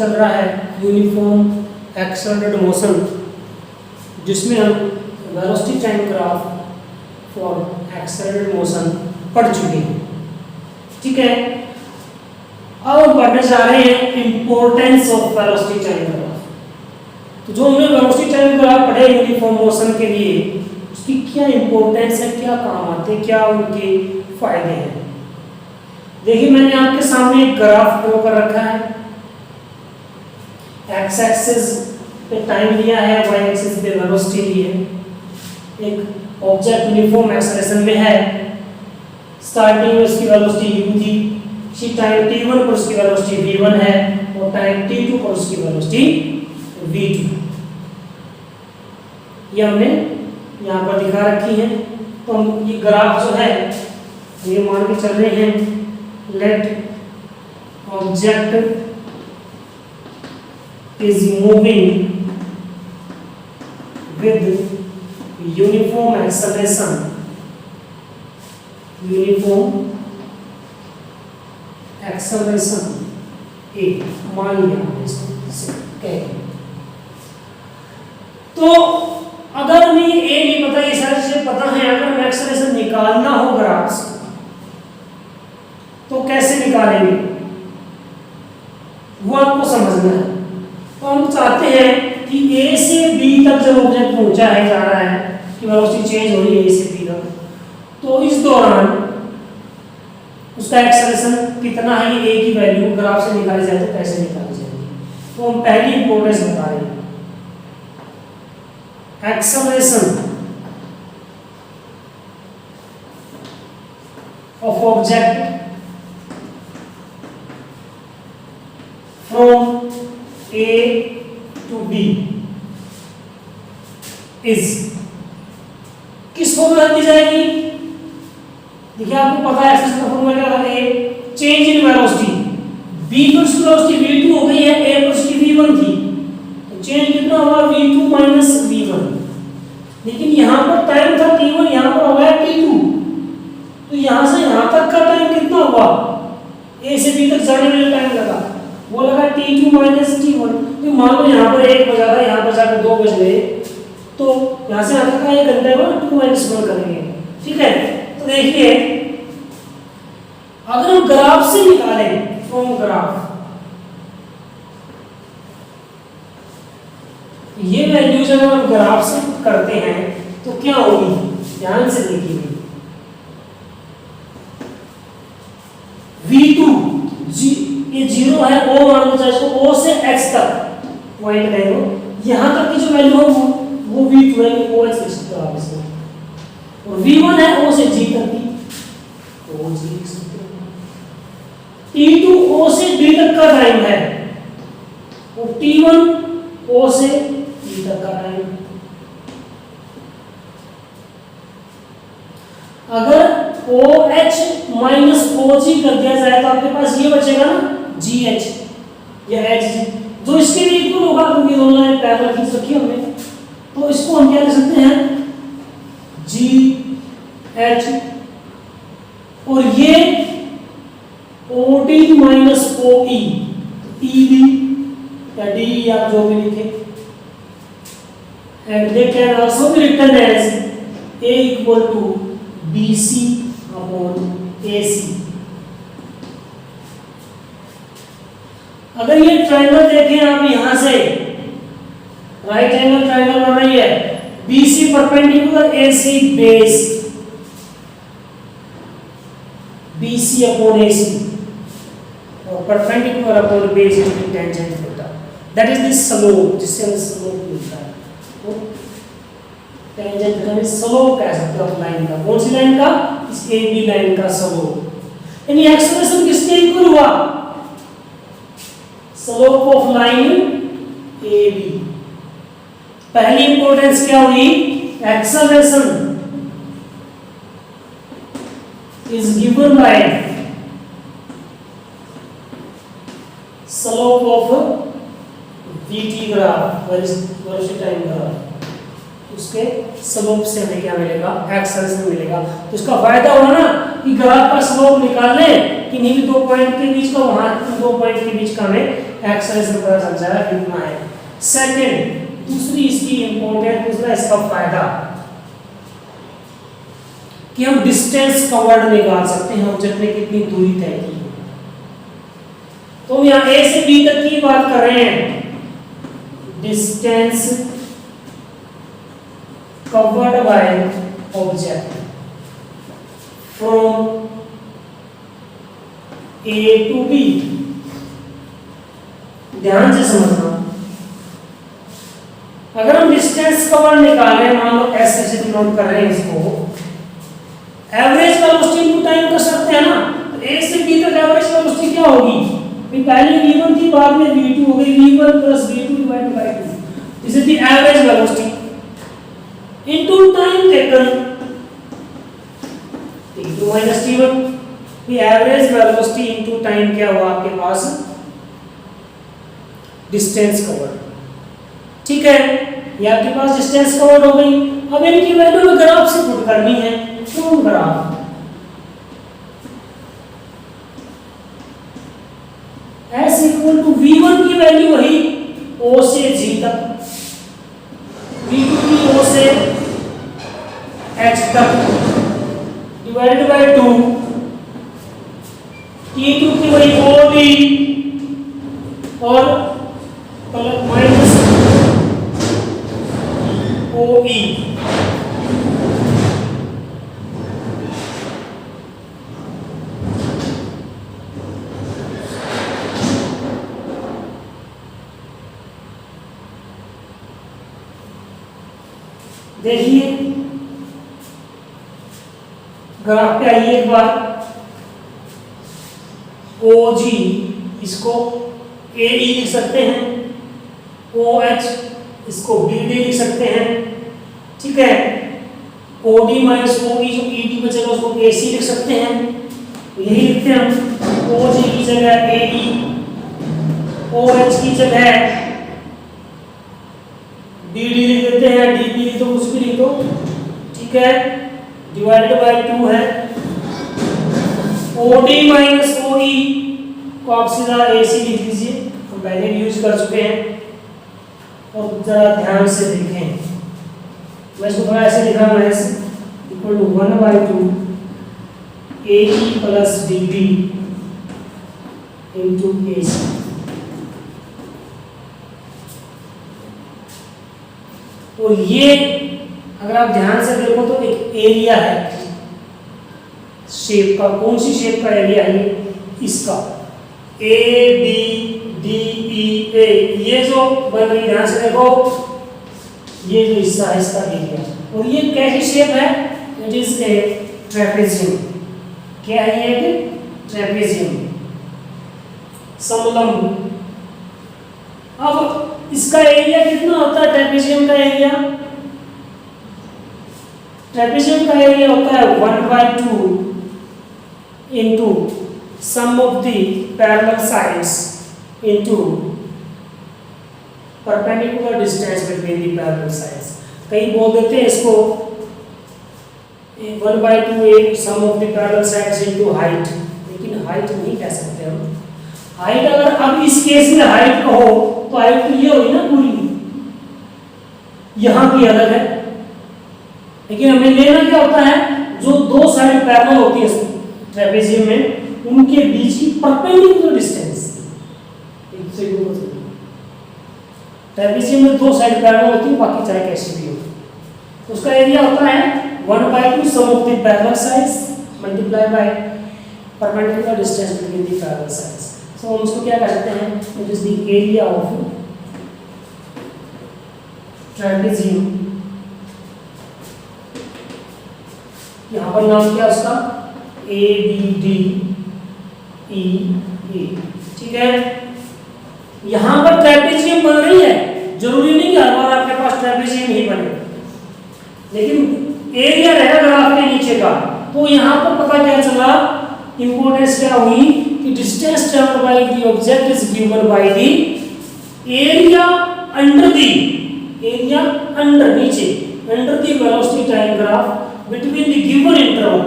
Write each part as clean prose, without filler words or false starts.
चल रहा है यूनिफॉर्म एक्सेलरेटेड मोशन, जिसमें हम velocity time graph for accelerated motion पढ़ चुके हैं। ठीक है, अब हम पढ़ने जा रहे हैं importance of velocity time graph. तो जो हमने वेलोसिटी टाइम ग्राफ पढ़े यूनिफॉर्म मोशन के लिए, उसकी क्या इंपॉर्टेंस है, क्या काम आते हैं, क्या उनके फायदे हैं। देखिए मैंने आपके सामने एक ग्राफ ड्रॉ कर रखा है। एक्स एक्सिस पे टाइम लिया है, वाई एक्सिस पे वेलोसिटी ली है। एक ऑब्जेक्ट यूनिफॉर्म एक्सेलरेशन में है, स्टार्टिंग में उसकी वेलोसिटी u थी, इसी टाइम t1 पर उसकी वेलोसिटी v1 है और टाइम t2 पर उसकी वेलोसिटी v2। ये हमने यहाँ पर दिखा रखी है। तो हम ये ग्राफ जो है ये मान के चल रहे हैं, let object is moving with uniform acceleration, uniform acceleration a मान लिया इसको कहेंगे। तो अगर हमें ए नहीं पता, ये सारी चीजें पता है, अगर हमें एक्सेलरेशन निकालना हो ग्राफ से तो कैसे निकालेंगे वो आपको समझना है। तो हम चाहते हैं कि ए से बी तक जब ऑब्जेक्ट पहुंचा है, जा रहा है कि वेलोसिटी चेंज हो रही है ए से बी तक, तो इस दौरान उसका एक्सेलरेशन कितना है, ये ए की वैल्यू ग्राफ से निकाली जाए तो कैसे निकाली जाएगी। तो हम पहली इंपॉर्टेंस बता रहे हैं, acceleration of object from A to B is किस फॉर्मूला दी जाएगी। देखिए आपको पता है एक्सेलरेशन का फॉर्मूला क्या होता है, चेंज इन वेलोसिटी। B पर उसकी वेलोसिटी v2 हो गई है, A पर उसकी v1 थी, तो चेंज कितना होगा v2 माइनस v1। लेकिन यहाँ पर टाइम था t1, यहाँ पर हो गया t2, तो यहाँ से यहाँ तक का टाइम कितना हुआ, A से B तक जाने में टाइम लगा, वो लगा t2 माइनस t1। तो मान लो यहाँ पर 1 बजा था, यहाँ पर जाकर 2 बज गए, तो यहाँ से यहाँ तक का 1 घंटे को 2 माइनस 1 करेंगे। ठीक है, तो देखिए अगर हम ग्राफ से निकालें, फ्रॉम ग्राफ, ये वैल्यू जब हम ग्राफ से करते हैं तो क्या होगी, ध्यान से देखिए। v2 ये 0 है, o मान लो चाहे इसको, o से x तक पॉइंट ले लो, यहां तक की जो वैल्यू हो वो v2 है, o x लिख सकते हो आप इसमें, और v1 है o से g तक की, o g लिख सकते हो। t2 o से d तक का टाइम है और t1 o से d तक का टाइम। अगर OH माइनस OG कर दिया जाए तो आपके पास ये बचेगा ना GH या HG, जो इसके लिए इक्वल होगा, क्योंकि दोनों लाइन पैरेलल खींच रखी है हमने। तो इसको हम क्या लिख सकते हैं, GH, और ये OD माइनस OE, ED या DE आप जो भी लिखे, and they can also be written as A equal to BC upon AC। अगर ये ट्रायंगल देखें आप यहां से, राइट एंगल ट्रायंगल बन रही है, BC perpendicular AC base, BC upon AC और perpendicular upon base is tangent theta, that is the slope, जिससे हमें स्लोप मिलता है। तो टेंजेंट थीटा स्लोप कह सकते हो लाइन का, कौन सी लाइन का, इस AB लाइन का स्लोप। यानी एक्सेलरेशन किसके इक्वल हुआ, स्लोप ऑफ लाइन AB। पहली इंपॉर्टेंस क्या हुई, acceleration is given bye slope of VT graph, velocity time graph, उसके स्लोप से हमें क्या मिलेगा, एक्सेलरेशन मिलेगा। तो इसका फायदा हुआ ना कि ग्राफ का स्लोप निकाल लें, किन्हीं भी 2 पॉइंट के बीच का, वहां 2 पॉइंट के बीच का हमें एक्सरसाइज से पता चल जाएगा कितना है। सेकंड, दूसरी इसकी इंपॉर्टेंट, दूसरा इसका फायदा कि हम डिस्टेंस कवर्ड निकाल सकते हैं, ऑब्जेक्ट ने कितनी दूरी तय की है। तो हम यहाँ ए से बी तक की बात कर रहे हैं, distance covered by object from A to B. ध्यान से समझना, अगर हम डिस्टेंस कवर निकाल रहे हैं, मान लो एस से नोट कर रहे हैं इसको, एवरेज वेलोसिटी इनटू टाइम कर सकते हैं ना। तो ए से बी तक एवरेज वेलोसिटी क्या होगी, पहले v1 थी, बाद में v2 हो गई, v1 + v2 divided by 2, this is the average velocity into time taken, t2 - t1। the average velocity into time क्या हुआ आपके पास, डिस्टेंस कवर्ड। ठीक है, ये आपके पास डिस्टेंस कवर्ड हो गई। अब इनकी वैल्यू में ग्राफ से पुट करनी है। क्यों ग्राफ, S = v1 की वैल्यू वही O से G तक, v2 की O से H तक डिवाइडेड बाय 2, t2 की वही OD और प्लस OE। देखिए ग्राफ पे आइए एक बार, OG इसको AE लिख सकते हैं, OH इसको BD लिख सकते हैं। ठीक है, OD - OE जो ED बचेगा उसको AC लिख सकते हैं, यही लिखते हैं हम। OG की जगह AE, OH की जगह BD लिख देते हैं, DB लिख दो, कुछ भी लिख दो। ठीक है, डिवाइडेड बाय 2 है। OD - OE को आप सीधा AC लिख लीजिए, हम पहले यूज कर चुके हैं। और जरा ध्यान से देखें, मैं इसको थोड़ा ऐसे लिखा हूं, S = 1/2 AE + DB into AC। तो ये अगर आप ध्यान से देखो तो एक एरिया है शेप का। कौन सी शेप का एरिया है, इसका ABDEA, ये जो बन रही, ध्यान से देखो, ये जो हिस्सा है इसका एरिया। और ये कैसी शेप है, इट इज ए ट्रेपेजियम। क्या है ये, ट्रेपेजियम, समलंब। अब इसका एरिया कितना होता है, ट्रेपेजियम का एरिया, ट्रेपेजियम का एरिया होता है 1/2 into sum of the parallel sides into perpendicular distance between the parallel sides। कई बोल देते हैं इसको 1/2 sum of the parallel sides into height, लेकिन हाइट नहीं कह सकते हम। हाइट अगर अब इस केस में हाइट कहो तो हाइट तो ये होगी ना पूरी, यहाँ की अलग है। लेकिन हमें लेना क्या होता है, जो दो साइड पैरेलल होती है ट्रेपेजियम में, उनके बीच की परपेंडिकुलर डिस्टेंस। ट्रेपेजियम में दो साइड पैरेलल होती है, बाकी चाहे कैसी भी हो, तो उसका एरिया होता है 1/2 sum of the parallel sides multiplied by perpendicular distance between the parallel sides। So हम उसको क्या कहते हैं, it is the area of trapezium. यहाँ पर नाम क्या उसका, ABDEA। ठीक है, यहाँ पर ट्रेपेजियम बन रही है, जरूरी नहीं कि हर बार आपके पास ट्रेपेजियम ही बने, लेकिन एरिया रहेगा ग्राफ के नीचे का। तो यहाँ पर पता क्या चला, इंपॉर्टेंस क्या हुई कि distance travelled by the object is given by the area under the, area under, नीचे, under the velocity time graph between the given interval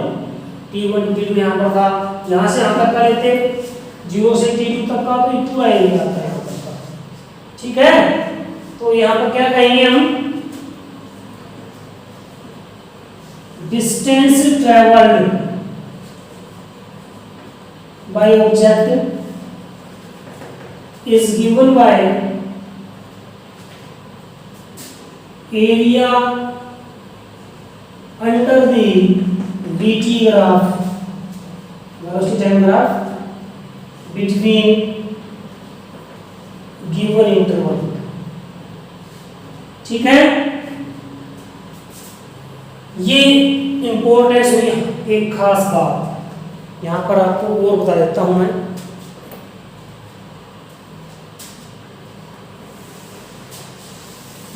t1 t2। यहाँ पर था, यहाँ से यहाँ तक का लेते 0 से t2 तक का, तो इतना एरिया आता है। ठीक है, तो यहां पर क्या कहेंगे हम, distance travelled by object is given by area under the VT graph, velocity time graph between given interval। ठीक है, ये इंपॉर्टेंस हुई एक खास बात, यहां पर आपको और बता देता हूं मैं।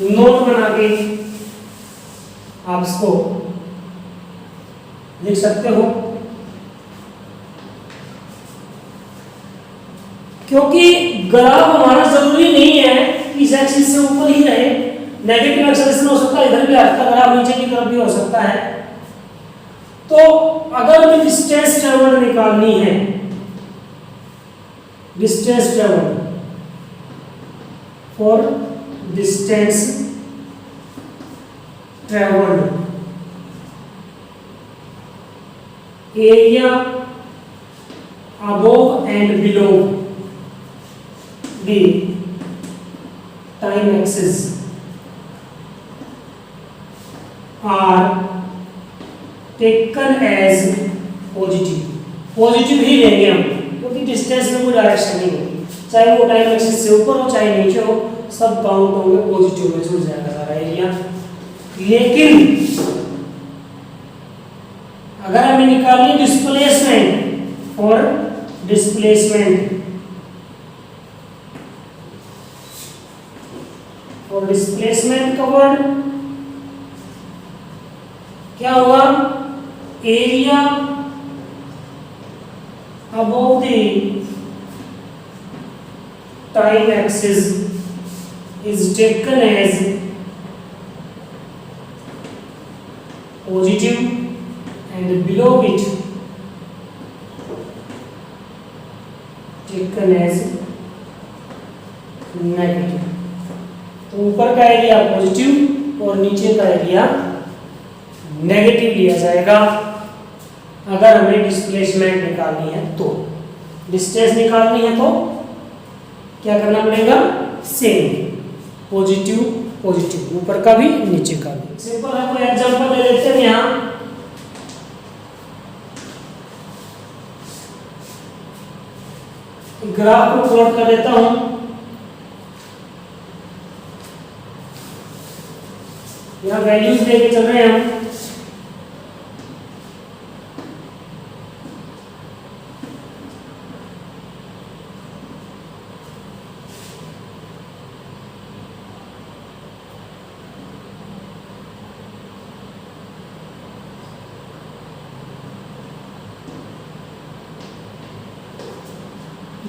नोट बना के आप इसको लिख सकते हो, क्योंकि ग्राफ हमारा जरूरी नहीं है कि इस एक्सिस से ऊपर ही रहे, नेगेटिव एक्सेलरेशन हो सकता है, इधर भी आ सकता है, ग्राफ नीचे की तरफ भी हो सकता है। तो अगर हमें डिस्टेंस ट्रेवल्ड निकालनी है, distance travelled for distance travelled area above and below the time axis are taken as positive। Positive ही लेंगे हम, क्योंकि डिस्टेंस में कोई डायरेक्शन नहीं होगी, चाहे वो टाइम एक्सिस से ऊपर हो चाहे नीचे हो, सब काउंट होंगे, पॉजिटिव में जुड़ जाएगा सारा एरिया। लेकिन अगर हमें निकालनी डिस्प्लेसमेंट और डिस्प्लेसमेंट कवर्ड क्या होगा, area above the time axis is taken as positive and below it taken as negative। तो ऊपर का एरिया पॉजिटिव और नीचे का एरिया नेगेटिव लिया जाएगा अगर हमें डिस्प्लेसमेंट निकालनी है। तो डिस्टेंस निकालनी है तो क्या करना पड़ेगा, सेम पॉजिटिव पॉजिटिव, ऊपर का भी नीचे का भी। सिंपल हम एग्जांपल ले लेते हैं यहाँ, ग्राफ को प्लॉट कर देता हूं। यहाँ वैल्यूज लेके चल रहे हैं हम,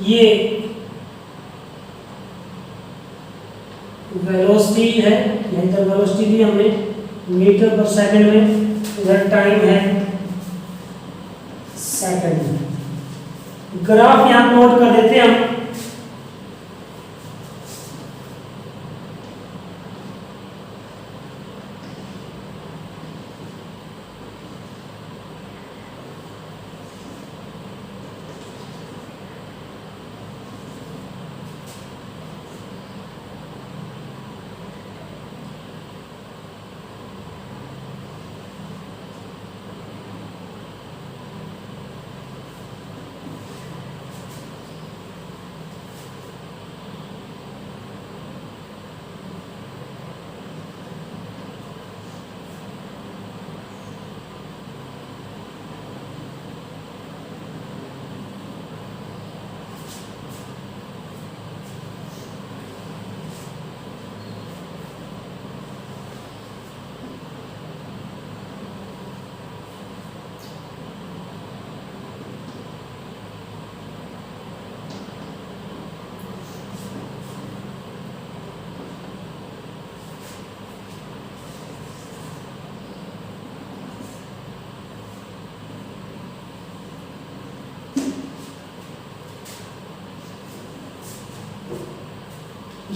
ये वेलोसिटी है, यहीं तक वेलोसिटी दी हमने मीटर पर सेकंड में, इधर टाइम है सेकंड में। ग्राफ यहाँ प्लॉट कर देते हैं हम।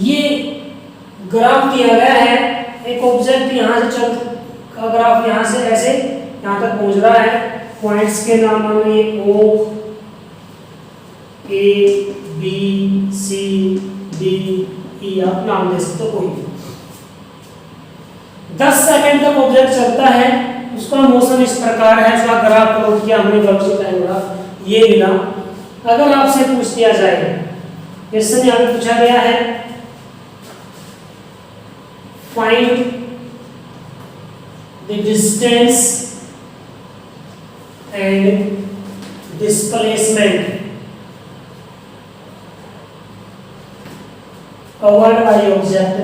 ये ग्राफ दिया गया है, एक ऑब्जेक्ट यहाँ से चल का ग्राफ यहाँ से ऐसे यहाँ तक पहुँच रहा है, पॉइंट्स के नाम हमें O A B C D E आप नाम दे सकते हो कोई भी। 10 सेकंड तक ऑब्जेक्ट चलता है, उसका मोशन इस प्रकार है, उसका ग्राफ प्लॉट किया हमने, वेलोसिटी टाइम ग्राफ ये मिला। अगर आपसे पूछ दिया जाए, क्वेश्चन यहाँ पे पूछा गया है, find the distance and displacement covered by object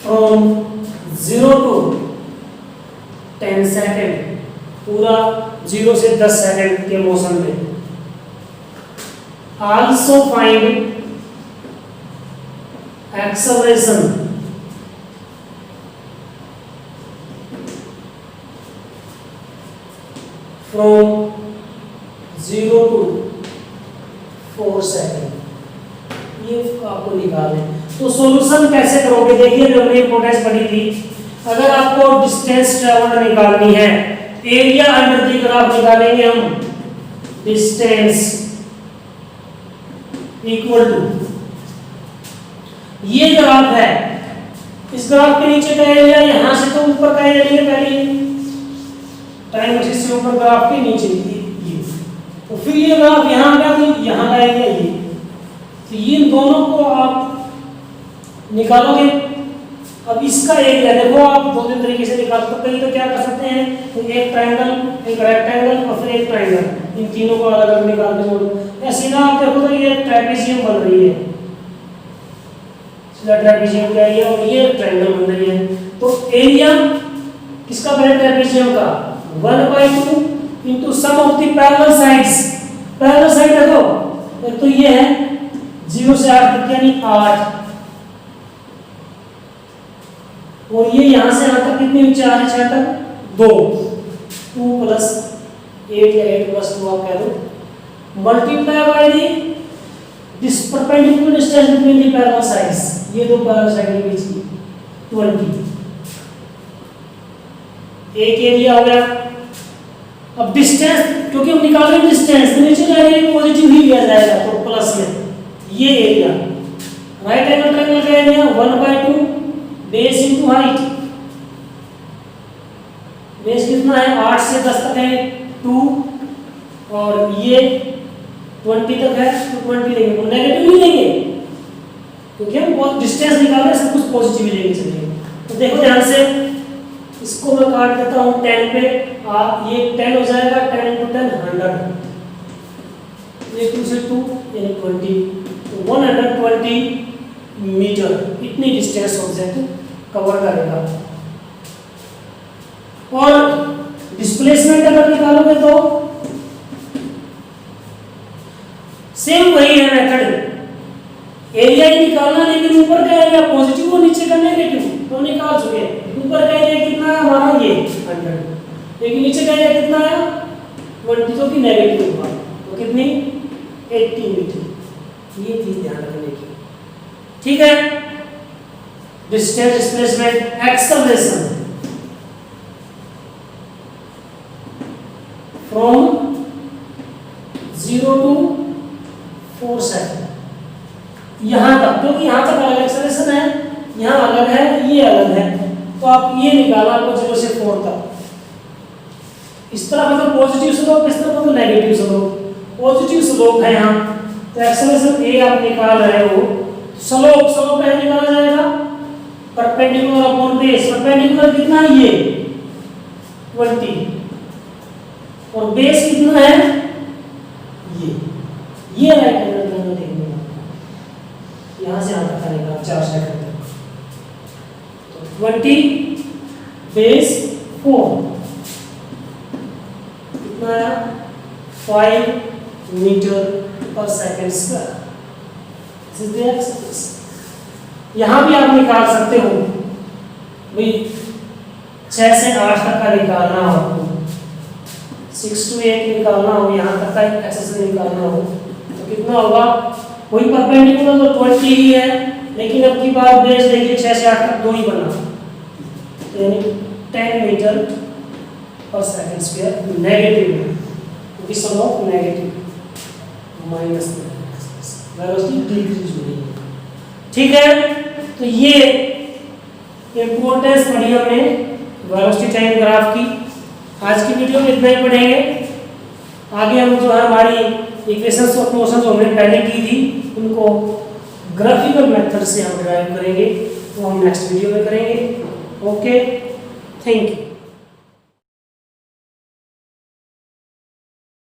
from 0 to 10 second, पूरा 0 से 10 सेकेंड के मोशन में। Also find acceleration from 0 to 4 second, ये आपको निकालना है। तो सॉल्यूशन कैसे करोगे, देखिए जो हमने इंपॉर्टेंस पढ़ी थी, अगर आपको डिस्टेंस ट्रैवल्ड निकालनी है, एरिया अंडर द ग्राफ निकालेंगे हम, डिस्टेंस इक्वल टू, ये ग्राफ है, इस ग्राफ के नीचे का एरिया, यहां से तो ऊपर का एरिया लेंगे पहले, टाइम एक्सिस से ऊपर ग्राफ के नीचे ये, तो फिर ये ग्राफ यहां आ गया, तो यहां का एरिया ये, तो ये दोनों को आप निकालोगे। अब इसका एरिया देखो, आप दो तीन तरीके से निकाल सकते हैं, तो क्या कर सकते हैं, तो एक ट्रायंगल, एक रेक्टेंगल और फिर एक ट्रायंगल, इन तीनों को अलग अलग निकाल के जोड़ो। या सीधा आप देखो तो ये ट्रेपेजियम बन रही है, सीधा ट्रेपेजियम का एरिया और ये ट्रायंगल बन रही है। तो एरिया किसका बने, ट्रेपेजियम का 1/2 into sum of the parallel sides. Parallel side देखो, एक तो ये है 0 से 8 तक यानी 8, और ये यहां से यहां तक कितनी ऊंचाई है, 6 तक 2 + 8 या 8 + 2 आप कह दो, multiply by this perpendicular distance between the parallel sides, ये दो पैरेलल साइड के बीच की 20, एक एरिया हो गया। अब डिस्टेंस, क्योंकि हम निकाल रहे हैं डिस्टेंस, तो नीचे का एरिया पॉजिटिव ही लिया जाएगा, तो प्लस में ये एरिया, राइट एंगल ट्रायंगल का area 1/2 base into height, base कितना है 8 से 10 तक है 2, और ये 20 तक है, तो 20 लेंगे, तो नेगेटिव नहीं लेंगे, क्योंकि हम बहुत डिस्टेंस निकाल रहे हैं, सब कुछ पॉजिटिव ही लेंगे चलिए। तो देखो ध्यान से, इसको मैं काट देता हूँ 10 पे, ये 10 हो जाएगा, 10 × 10 100, ये 2 से 2 यानी 20, तो 120 मीटर इतनी डिस्टेंस ऑब्जेक्ट कवर करेगा। और डिस्प्लेसमेंट अगर निकालोगे तो सेम वही है मेथड, एरिया ही निकालना, लेकिन ऊपर का एरिया पॉजिटिव और नीचे का नेगेटिव, तो निकाल चुके। ऊपर का एरिया कितना है हमारा, ये 100, लेकिन नीचे का एरिया कितना है 20, तो कि नेगेटिव होगा, तो कितनी 80 मीटर, ये चीज ध्यान रखने की, ठीक है। Distance, displacement, acceleration from 0 to 4 second, यहां तक, क्योंकि यहां तक अलग एक्सेलरेशन है, यहां अलग है, ये अलग है, तो आप ये निकाला आपको 0 से 4 तक, इस तरफ मतलब पॉजिटिव स्लोप, इस तरफ मतलब नेगेटिव स्लोप, पॉजिटिव स्लोप है यहाँ, तो एक्सेलरेशन ए आप निकाल रहे हो, स्लोप कैसे निकाला जाएगा, परपेंडिकुलर अपॉन बेस, परपेंडिकुलर कितना है ये 20, और बेस कितना है ये राइट एंगल ट्रायंगल देखने का, यहां से यहां तक करेगा 4 सेकंड तक, तो 20 बेस 4 कितना है 5 मीटर पर सेकंड स्क्वायर। यहां भी आप निकाल सकते हो भाई, 6 से 8 तक का निकालना हो आपको, 6 to 8 निकालना हो, यहाँ तक का एक्सेस निकालना हो तो कितना होगा? वही परपेंडिकुलर तो 20 ही है, लेकिन अब की बात बेस देखिए 6 से 8 तक 2 ही बना, तो यानी 10 मीटर पर सेकंड स्क्वायर नेगेटिव है, क्योंकि sum of negative minus velocity decrease हो रही है। ठीक है, तो ये इंपॉर्टेंस पढ़ी हमने वेलोसिटी टाइम ग्राफ की। आज की वीडियो में इतना ही पढ़ेंगे। आगे हम जो है हमारी इक्वेशंस ऑफ मोशन जो हमने पहले की थी उनको ग्राफिकल मेथड से हम ड्राइव करेंगे, तो हम नेक्स्ट वीडियो में करेंगे। Okay, thank you.